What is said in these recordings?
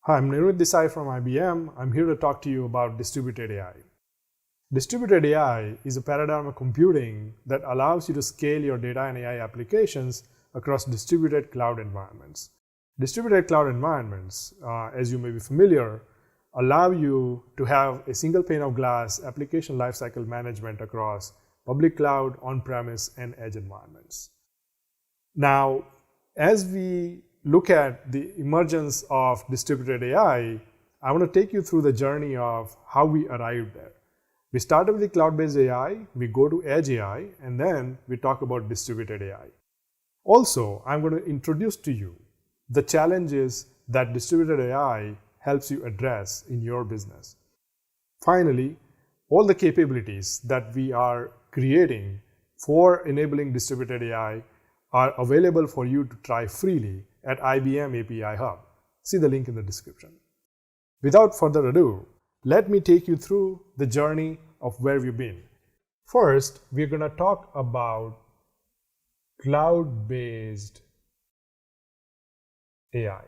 Hi, I'm Nirud Desai from IBM. I'm here to talk to you about distributed AI. Distributed AI is a paradigm of computing that allows you to scale your data and AI applications across distributed cloud environments. Distributed cloud environments, as you may be familiar, allow you to have a single pane of glass application lifecycle management across public cloud, on-premise, and edge environments. Now, as we look at the emergence of distributed AI, I want to take you through the journey of how we arrived there. We started with the cloud-based AI, we go to edge AI, and then we talk about distributed AI. Also, I'm going to introduce to you the challenges that distributed AI helps you address in your business. Finally, all the capabilities that we are creating for enabling distributed AI are available for you to try freely at IBM API Hub. See the link in the description. Without further ado, let me take you through the journey of where we've been. First, we're going to talk about cloud-based AI.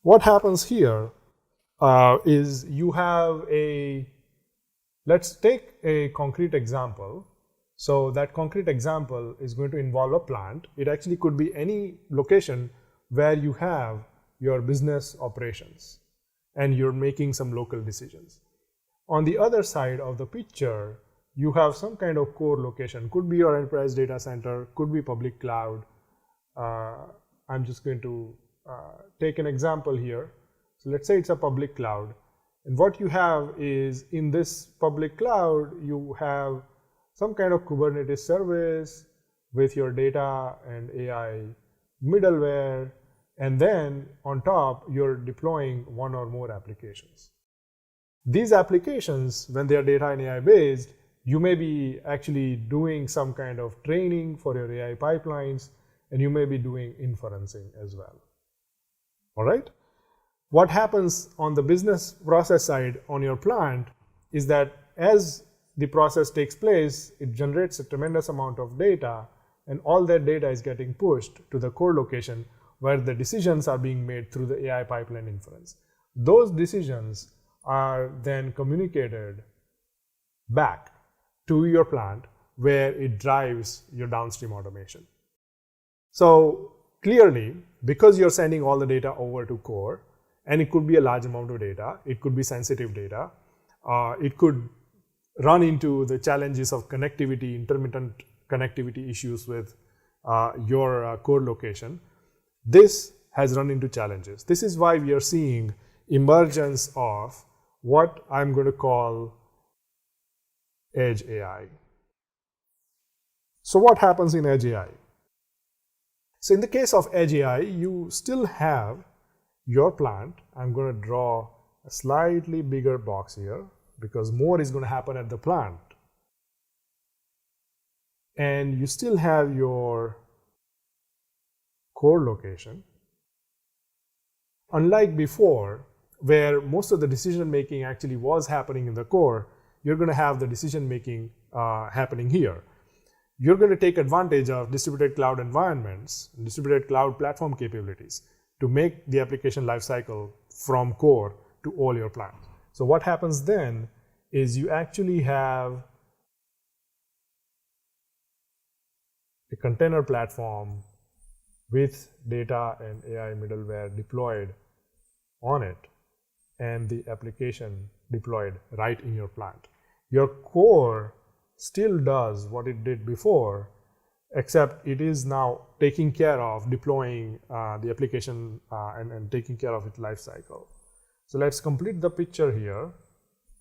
What happens here is you have let's take a concrete example. So that concrete example is going to involve a plant. It actually could be any location where you have your business operations and you're making some local decisions. On the other side of the picture, you have some kind of core location. Could be your enterprise data center, could be public cloud. I'm just going to take an example here. So let's say it's a public cloud. And what you have is in this public cloud, you have some kind of Kubernetes service with your data and AI middleware, and then on top, you're deploying one or more applications. These applications, when they are data and AI based, you may be actually doing some kind of training for your AI pipelines, and you may be doing inferencing as well. All right? What happens on the business process side on your plant is that as the process takes place, it generates a tremendous amount of data, and all that data is getting pushed to the core location where the decisions are being made through the AI pipeline inference. Those decisions are then communicated back to your plant where it drives your downstream automation. So clearly, because you're sending all the data over to core, and it could be a large amount of data, it could be sensitive data, it could run into the challenges of connectivity, intermittent connectivity issues with your core location. This has run into challenges. This is why we are seeing emergence of what I'm going to call edge AI. So what happens in edge AI? So in the case of edge AI, you still have your plant. I'm going to draw a slightly bigger box here because more is going to happen at the plant. And you still have your core location. Unlike before, where most of the decision making actually was happening in the core, you're going to have the decision making happening here. You're going to take advantage of distributed cloud environments, distributed cloud platform capabilities to make the application lifecycle from core to all your plant. So what happens then is you actually have a container platform with data and AI middleware deployed on it and the application deployed right in your plant. Your core still does what it did before, except it is now taking care of deploying the application and taking care of its life cycle. So let's complete the picture here.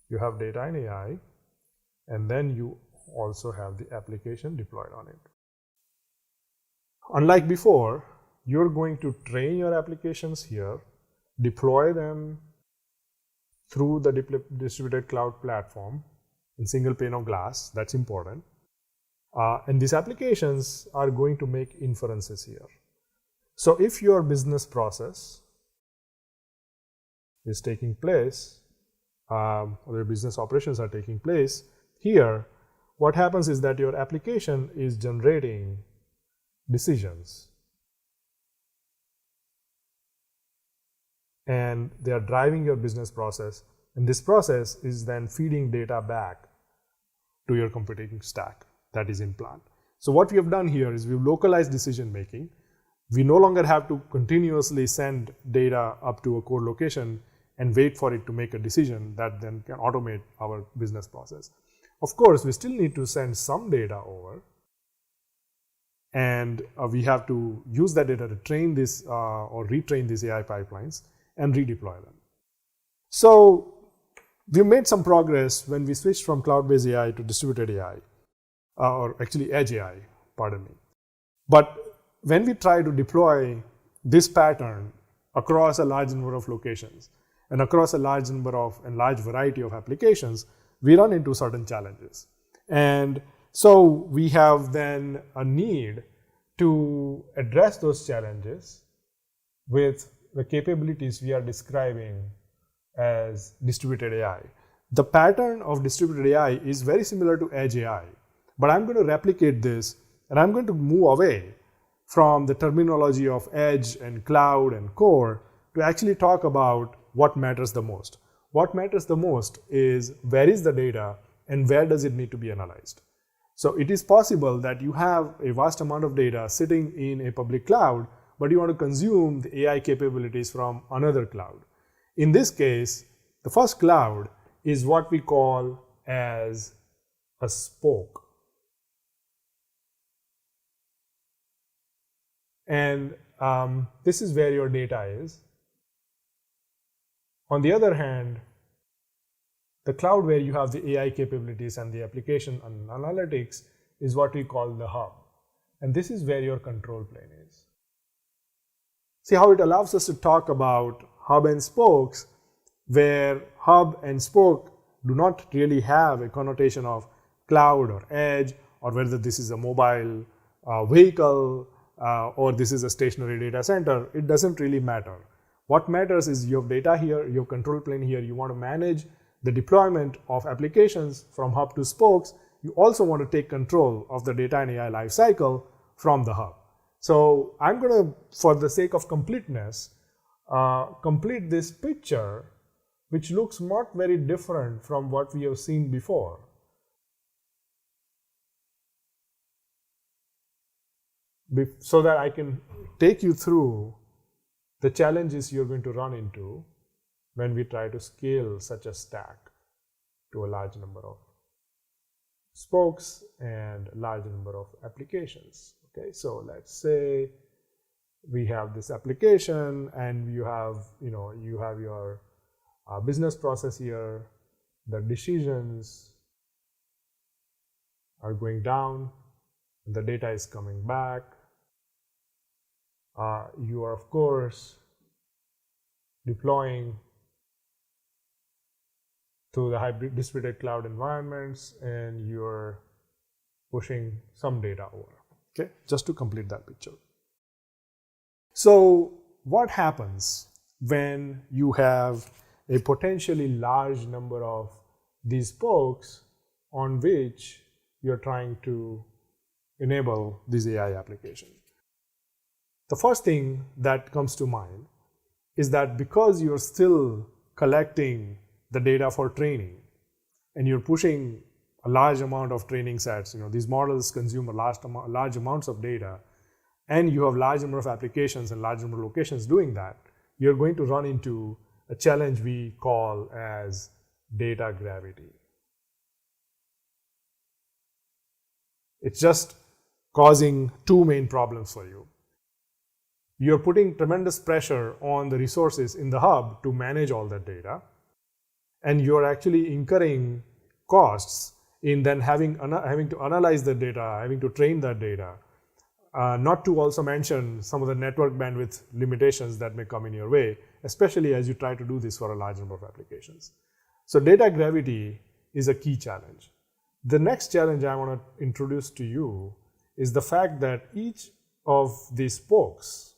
You have data and AI, and then you also have the application deployed on it. Unlike before, you're going to train your applications here, deploy them through the distributed cloud platform in single pane of glass. That's important. And these applications are going to make inferences here. So if your business process is taking place, or your business operations are taking place here, what happens is that your application is generating decisions. and they are driving your business process. And this process is then feeding data back to your computing stack that is in plant. So what we have done here is we've localized decision making. We no longer have to continuously send data up to a core location and wait for it to make a decision that then can automate our business process. Of course, we still need to send some data over, and we have to use that data to train this or retrain these AI pipelines and redeploy them. So we made some progress when we switched from cloud-based AI to distributed AI, or actually edge AI, pardon me. But when we try to deploy this pattern across a large number of locations and across a large variety of applications, we run into certain challenges. And so we have then a need to address those challenges with the capabilities we are describing as distributed AI. The pattern of distributed AI is very similar to edge AI, but I'm going to replicate this, and I'm going to move away from the terminology of edge and cloud and core to actually talk about what matters the most. What matters the most is where is the data and where does it need to be analyzed. So it is possible that you have a vast amount of data sitting in a public cloud, but you want to consume the AI capabilities from another cloud. In this case, the first cloud is what we call as a spoke. And this is where your data is. On the other hand, the cloud where you have the AI capabilities and the application and analytics is what we call the hub. And this is where your control plane is. See how it allows us to talk about hub and spokes, where hub and spoke do not really have a connotation of cloud or edge, or whether this is a mobile vehicle or this is a stationary data center. It doesn't really matter. What matters is you have data here, you have control plane here, you want to manage the deployment of applications from hub to spokes. You also want to take control of the data and AI lifecycle from the hub. So I'm going to, for the sake of completeness, complete this picture, which looks not very different from what we have seen before. So that I can take you through the challenges you're going to run into when we try to scale such a stack to a large number of spokes and a large number of applications. Okay, so let's say we have this application and you have your business process here. The decisions are going down, the data is coming back. You are, of course, deploying to the hybrid distributed cloud environments, and you're pushing some data over. Okay, just to complete that picture. So what happens when you have a potentially large number of these spokes on which you're trying to enable this AI application? The first thing that comes to mind is that because you're still collecting the data for training and you're pushing a large amount of training sets, these models consume large amounts of data, and you have large number of applications and large number of locations doing that, you're going to run into a challenge we call as data gravity. It's just causing two main problems for you. You're putting tremendous pressure on the resources in the hub to manage all that data, and you're actually incurring costs in then having to analyze the data, having to train that data, not to also mention some of the network bandwidth limitations that may come in your way, especially as you try to do this for a large number of applications. So data gravity is a key challenge. The next challenge I want to introduce to you is the fact that each of these spokes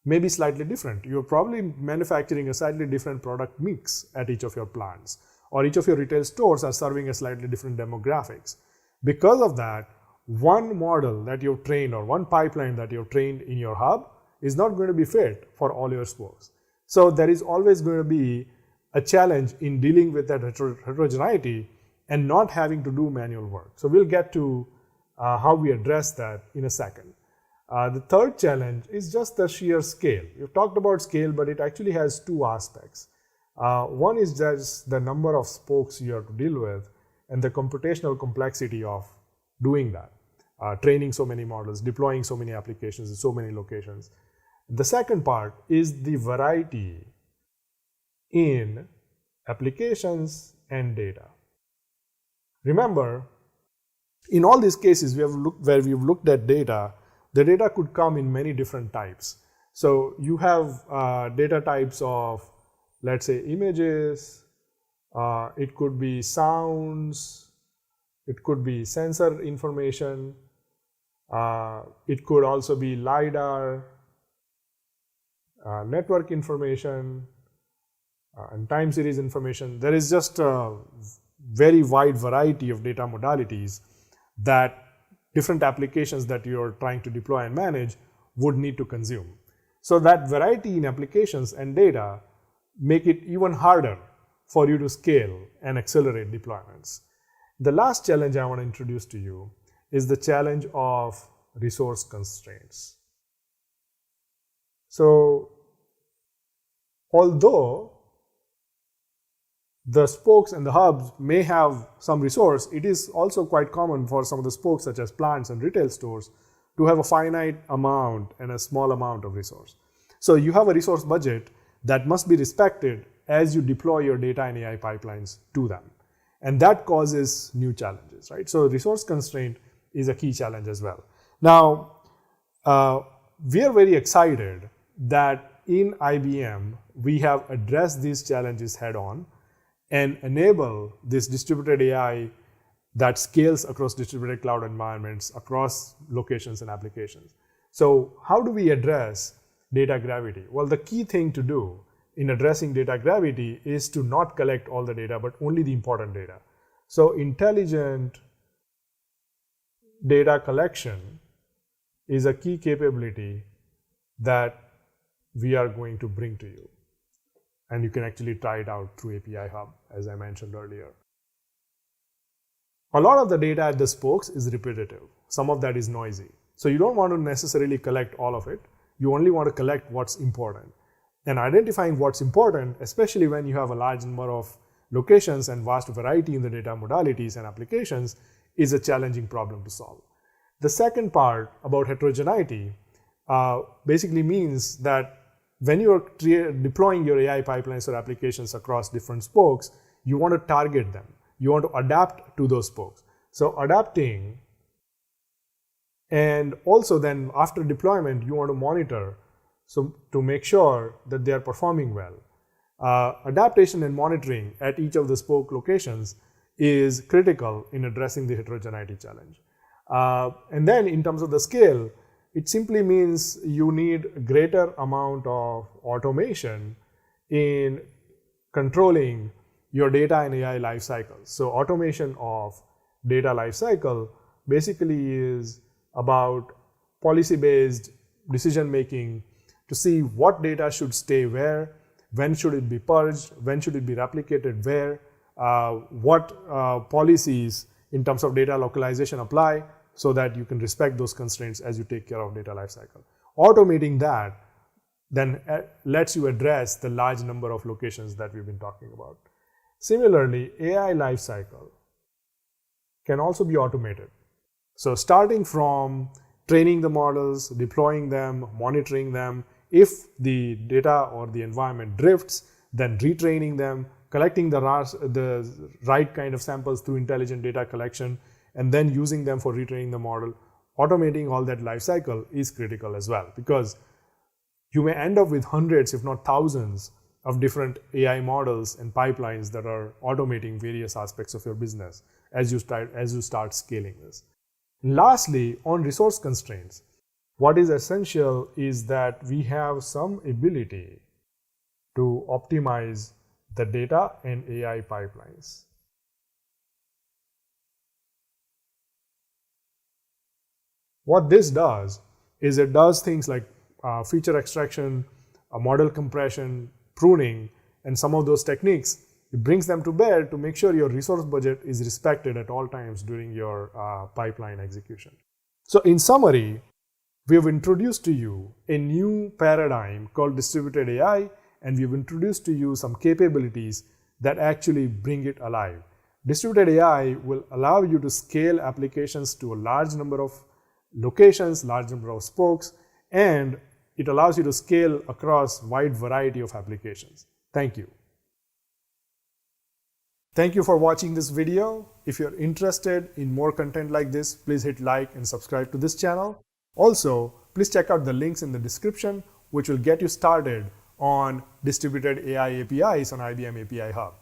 may be slightly different. You're probably manufacturing a slightly different product mix at each of your plants, or each of your retail stores are serving a slightly different demographics. Because of that, one model that you've trained or one pipeline that you've trained in your hub is not going to be fit for all your spokes. So there is always going to be a challenge in dealing with that heterogeneity and not having to do manual work. So we'll get to how we address that in a second. The third challenge is just the sheer scale. We've talked about scale, but it actually has two aspects. One is just the number of spokes you have to deal with and the computational complexity of doing that, training so many models, deploying so many applications in so many locations. The second part is the variety in applications and data. Remember, in all these cases where we've looked at data, the data could come in many different types. So you have data types of, let's say, images, it could be sounds, it could be sensor information, it could also be LiDAR, network information, and time series information. There is just a very wide variety of data modalities that different applications that you're trying to deploy and manage would need to consume. So that variety in applications and data make it even harder for you to scale and accelerate deployments. The last challenge I want to introduce to you is the challenge of resource constraints. So although the spokes and the hubs may have some resource, it is also quite common for some of the spokes, such as plants and retail stores, to have a finite amount and a small amount of resource. So you have a resource budget that must be respected as you deploy your data and AI pipelines to them. And that causes new challenges, right? So resource constraint is a key challenge as well. Now, we are very excited that in IBM, we have addressed these challenges head on and enable this distributed AI that scales across distributed cloud environments, across locations and applications. So how do we address data gravity? Well, the key thing to do in addressing data gravity is to not collect all the data, but only the important data. So intelligent data collection is a key capability that we are going to bring to you. And you can actually try it out through API Hub, as I mentioned earlier. A lot of the data at the spokes is repetitive. Some of that is noisy. So you don't want to necessarily collect all of it. You only want to collect what's important. And identifying what's important, especially when you have a large number of locations and vast variety in the data modalities and applications, is a challenging problem to solve. The second part about heterogeneity basically means that when you are deploying your AI pipelines or applications across different spokes, you want to target them. You want to adapt to those spokes. So adapting, and also then after deployment, you want to monitor to make sure that they are performing well. Adaptation and monitoring at each of the spoke locations is critical in addressing the heterogeneity challenge. And then in terms of the scale, it simply means you need a greater amount of automation in controlling your data and AI life cycles. So automation of data life cycle basically is about policy-based decision making to see what data should stay where, when should it be purged, when should it be replicated where, what policies in terms of data localization apply, so that you can respect those constraints as you take care of data lifecycle. Automating that then lets you address the large number of locations that we've been talking about. Similarly, AI lifecycle can also be automated. So starting from training the models, deploying them, monitoring them, if the data or the environment drifts, then retraining them, collecting the right kind of samples through intelligent data collection, and then using them for retraining the model. Automating all that life cycle is critical as well, because you may end up with hundreds, if not thousands, of different AI models and pipelines that are automating various aspects of your business as you start scaling this. Lastly, on resource constraints, what is essential is that we have some ability to optimize the data and AI pipelines. What this does is it does things like feature extraction, model compression, pruning and some of those techniques, it brings them to bear to make sure your resource budget is respected at all times during your pipeline execution. So in summary, we have introduced to you a new paradigm called distributed AI, and we've introduced to you some capabilities that actually bring it alive. Distributed AI will allow you to scale applications to a large number of locations, large number of spokes, and it allows you to scale across a wide variety of applications. Thank you. Thank you for watching this video. If you're interested in more content like this, please hit like and subscribe to this channel. Also, please check out the links in the description, which will get you started on distributed AI APIs on IBM API Hub.